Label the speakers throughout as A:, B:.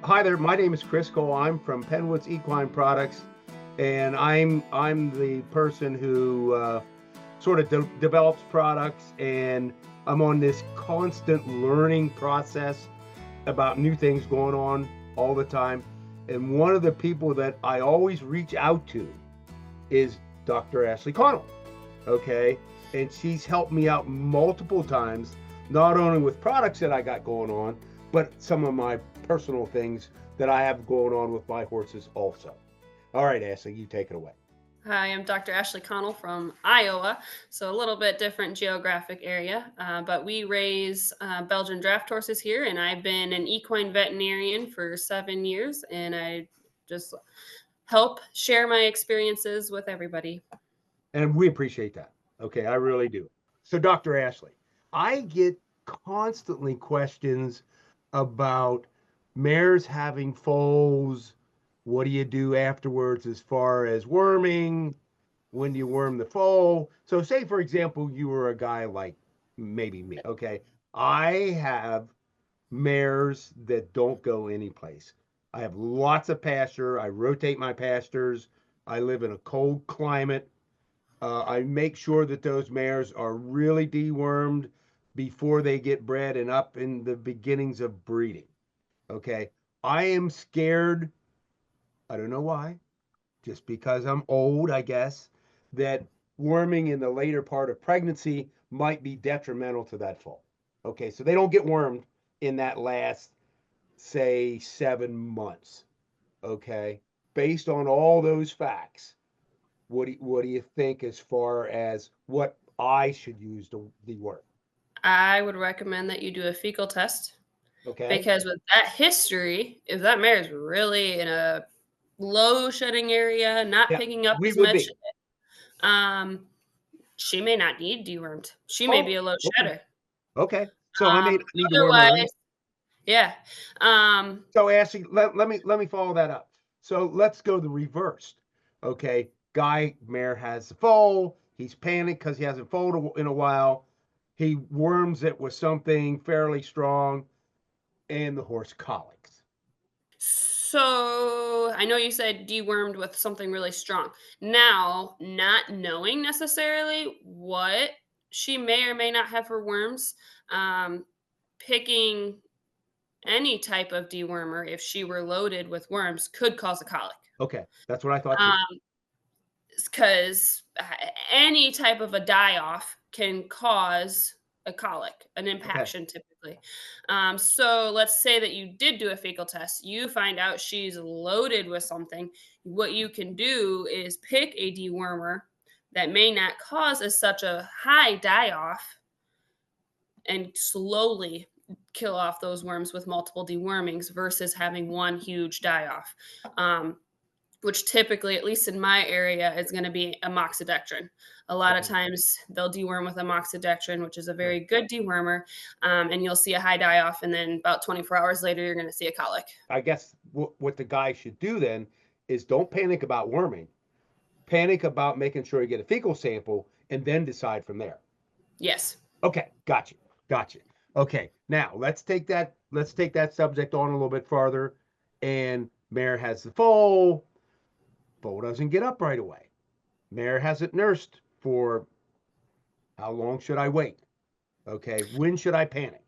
A: Hi there. My name is Chris Cole. I'm from Pennwoods Equine Products, and I'm the person who sort of develops products, and I'm on this constant learning process about new things going on all the time. And one of the people that I always reach out to is Dr. Ashley Connell. Okay, and she's helped me out multiple times, not only with products that I got going on, but some of my personal things that I have going on with my horses also. All right, Ashley, you take it away.
B: Hi, I'm Dr. Ashley Connell from Iowa, so a little bit different geographic area, but we raise Belgian draft horses here, and I've been an equine veterinarian for 7 years, and I just help share my experiences with everybody.
A: And we appreciate that. Okay, I really do. So, Dr. Ashley, I get constantly questions about mares having foals. What do you do afterwards as far as worming? When do you worm the foal? So, say for example, you were a guy like maybe me. Okay, I have mares that don't go anyplace. I have lots of pasture. I rotate my pastures. I live in a cold climate. I make sure that those mares are really dewormed before they get bred and up in the beginnings of breeding. Okay. I am scared. I don't know why, just because I'm old, I guess, that worming in the later part of pregnancy might be detrimental to that foal. Okay. So they don't get wormed in that last, say, 7 months. Okay. Based on all those facts, what do you think as far as what I should use to the word?
B: I would recommend that you do a fecal test
A: Okay.
B: because with that history, if that mare is really in a low shedding area, not
A: Yeah,
B: picking up
A: we
B: as
A: would
B: much,
A: be.
B: um, she may not need dewormed. She may be
A: Oh,
B: a low
A: okay.
B: shedder.
A: Okay. So I may
B: Um,
A: not need to worm her in.
B: Otherwise, yeah. Um,
A: So Ashley, let me follow that up. So let's go the reversed. Okay. Guy mare has the foal. He's panicked because he hasn't foaled in a while. He worms it with something fairly strong, and the horse colics.
B: so I know you said dewormed with something really strong. Now, not knowing necessarily what she may or may not have for worms, um, picking any type of dewormer, if she were loaded with worms, could cause a colic.
A: Okay, that's what I thought too.
B: Um, because any type of a die off can cause a colic, an
A: Okay.
B: impaction typically. So let's say that you did do a fecal test, you find out she's loaded with something. What you can do is pick a dewormer that may not cause as such a high die off and slowly kill off those worms with multiple dewormings versus having one huge die off. Um, which typically, at least in my area, is going to be amoxidectin. A lot of
A: Okay.
B: times they'll deworm with amoxidectin, which is a
A: Right.
B: very good dewormer, and you'll see a high die off, and then about 24 hours later, you're going to see a colic.
A: I guess what the guy should do then is don't panic about worming. Panic about making sure you get a fecal sample and then decide from there.
B: Yes.
A: Okay, got you. Got you. Okay, now let's take that subject on a little bit farther. And mare has the foal. Foal doesn't get up right away. Mare hasn't nursed for how long should I wait? Okay, when should I panic?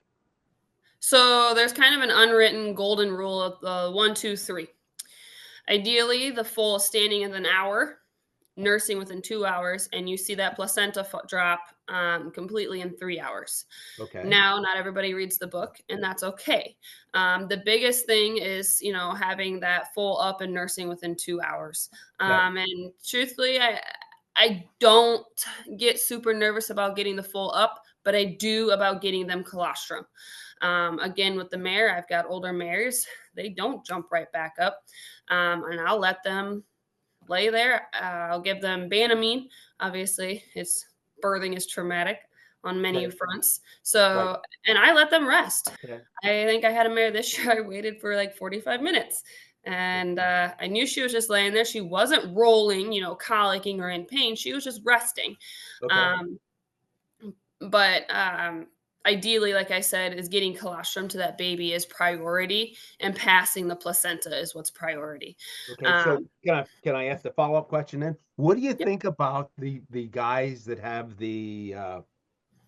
B: So there's kind of an unwritten golden rule of the 1, 2, 3. Ideally, the foal is standing in an hour, nursing within 2 hours, and you see that placenta drop completely in 3 hours.
A: Okay.
B: Now, not everybody reads the book, and that's okay. The biggest thing is, having that full up and nursing within 2 hours.
A: Okay.
B: And truthfully, I don't get super nervous about getting the full up, but I do about getting them colostrum. Again, with the mare, I've got older mares; they don't jump right back up, and I'll let them lay there. I'll give them Banamine. Obviously, it's birthing is traumatic on many
A: Okay.
B: fronts.
A: Right.
B: So, and I let them rest.
A: Okay.
B: I think I had a mare this year. I waited for like 45 minutes. And I knew she was just laying there. She wasn't rolling, colicking or in pain. She was just resting.
A: Okay.
B: Um, but ideally, like I said, is getting colostrum to that baby is priority, and passing the placenta is what's priority.
A: Okay, so
B: Um,
A: can I ask the follow-up question then? What do you
B: yep.
A: think about the guys that have the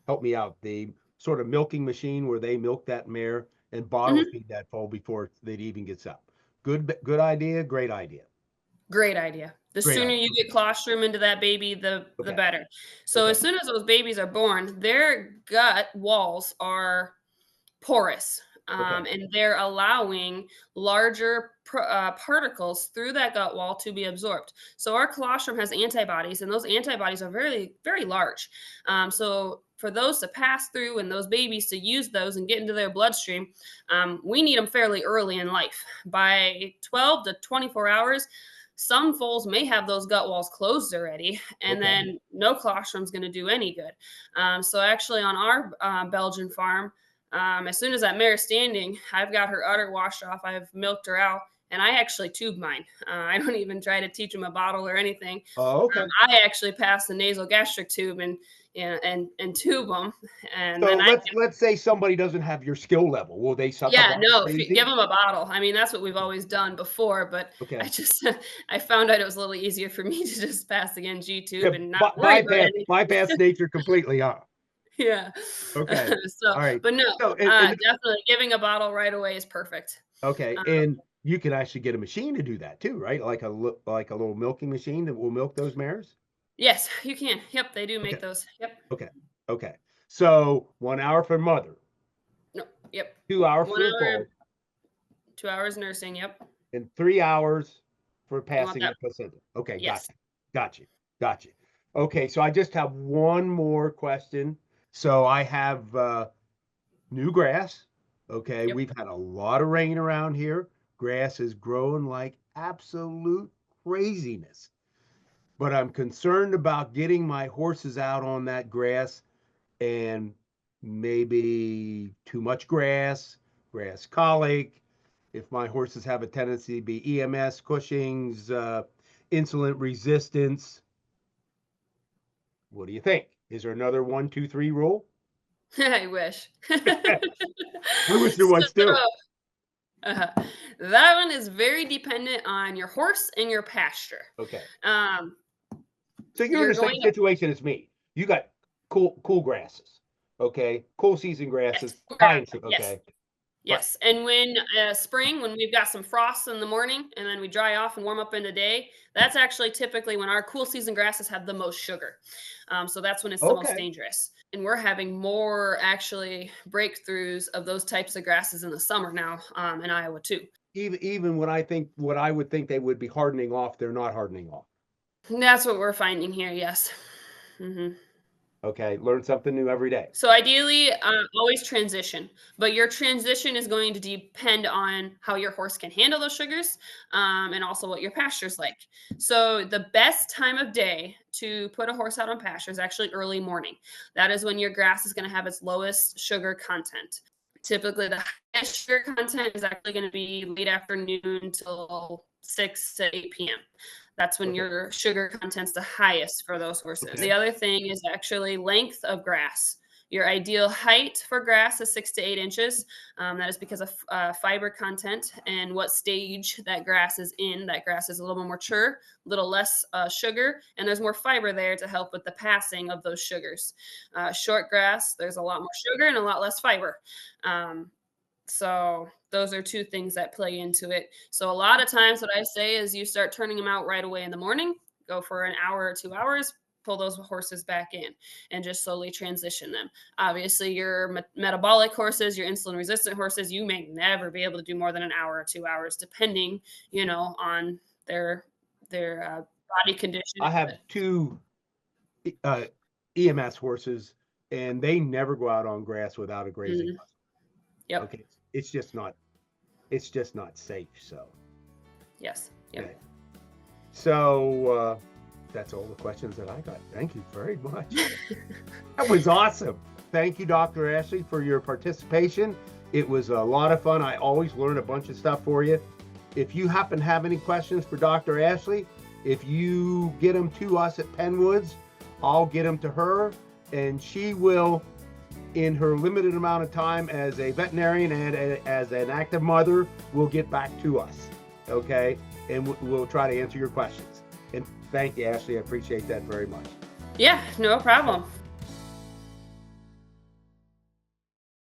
A: help me out, the sort of milking machine where they milk that mare and bottle
B: Mhm.
A: feed that foal before it even gets up? Good idea, great idea.
B: Great idea. The
A: Great
B: sooner
A: idea.
B: you
A: Okay.
B: get colostrum into that baby, the
A: Okay.
B: better. So
A: Okay.
B: as soon as those babies are born, their gut walls are porous,
A: Okay.
B: and they're allowing larger particles through that gut wall to be absorbed. So our colostrum has antibodies, and those antibodies are very, very large. So for those to pass through and those babies to use those and get into their bloodstream, we need them fairly early in life. By 12 to 24 hours, some foals may have those gut walls closed already, and
A: Okay.
B: then no colostrum is going to do any good. So actually, on our Belgian farm, as soon as that mare is standing, I've got her udder washed off. I've milked her out, and I actually tube mine. I don't even try to teach them a bottle or anything.
A: Oh, okay.
B: I actually pass the nasal gastric tube and tube them, and
A: So
B: then I
A: let's say somebody doesn't have your skill level. Will they suck up
B: yeah,
A: like
B: no, if you give
A: crazy?
B: them a bottle. I mean, that's what we've always done before, but I
A: Okay.
B: just I found out it was a little easier for me to just pass the NG tube
A: Yeah,
B: and not worry about anything.
A: bypass nature completely, huh?
B: Yeah.
A: Okay.
B: So,
A: All right.
B: but no,
A: So
B: definitely giving a bottle right away is perfect.
A: okay, and you can actually get a machine to do that too, right? Like a little milking machine that will milk those mares?
B: Yes, you can. Yep, they do
A: Okay.
B: make those. Yep.
A: Okay. Okay. So 1 hour for mother,
B: No, yep.
A: 2 hours
B: 1
A: for the
B: hour,
A: foal,
B: 2 hours nursing, yep.
A: and 3 hours for
B: You want
A: passing
B: that
A: the placenta. Okay,
B: yes.
A: gotcha. Gotcha. Gotcha. Okay, so I just have one more question. So I have new grass. Okay,
B: Yep.
A: we've had a lot of rain around here. Grass is growing like absolute craziness. But I'm concerned about getting my horses out on that grass and maybe too much grass colic. If my horses have a tendency to be EMS, Cushing's, insulin resistance, what do you think? Is there another 1, 2, 3 rule?
B: I wish.
A: I wish there was
B: So,
A: too.
B: uh that one is very dependent on your horse and your pasture.
A: Okay.
B: Um,
A: So you're in
B: you're
A: the
B: going
A: same
B: to
A: situation as me. You got cool grasses. Okay. Cool season grasses,
B: yes,
A: high in
B: yes.
A: okay. But
B: Yes, and when spring, when we've got some frosts in the morning and then we dry off and warm up in the day, that's actually typically when our cool season grasses have the most sugar. So that's when it's the most
A: okay.
B: dangerous. And we're having more actually breakthroughs of those types of grasses in the summer now in Iowa too.
A: Even when what I would think they would be hardening off, they're not hardening off.
B: And that's what we're finding here. Yes. hmm
A: Okay. Learn something new every day.
B: So ideally, always transition, but your transition is going to depend on how your horse can handle those sugars, and also what your pasture's like. So the best time of day to put a horse out on pasture is actually early morning. That is when your grass is going to have its lowest sugar content. Typically, the highest sugar content is actually going to be late afternoon till 6 to 8 p.m. That's when
A: Okay.
B: your sugar content's the highest for those horses. The
A: Okay.
B: other thing is actually length of grass. Your ideal height for grass is 6 to 8 inches. That is because of fiber content and what stage that grass is in. That grass is a little more mature, a little less sugar, and there's more fiber there to help with the passing of those sugars. Short grass, there's a lot more sugar and a lot less fiber. Um, so those are two things that play into it. So a lot of times what I say is you start turning them out right away in the morning, go for an hour or 2 hours, pull those horses back in and just slowly transition them. Obviously, your metabolic horses, your insulin resistant horses, you may never be able to do more than an hour or 2 hours depending, on their body condition.
A: I have two uh, EMS horses, and they never go out on grass without a grazing
B: Mhm.
A: muzzle.
B: Yep.
A: Okay, it's just not safe. So
B: Yes. Yep.
A: okay. So that's all the questions that I got. Thank you very much. That was awesome. Thank you, Dr. Ashley, for your participation. It was a lot of fun. I always learn a bunch of stuff for you. If you happen to have any questions for Dr. Ashley, if you get them to us at Pennwoods, I'll get them to her, and she will in her limited amount of time as a veterinarian and as an active mother, will get back to us, okay? And we'll try to answer your questions. And thank you, Ashley. I appreciate that very much.
B: Yeah, no problem.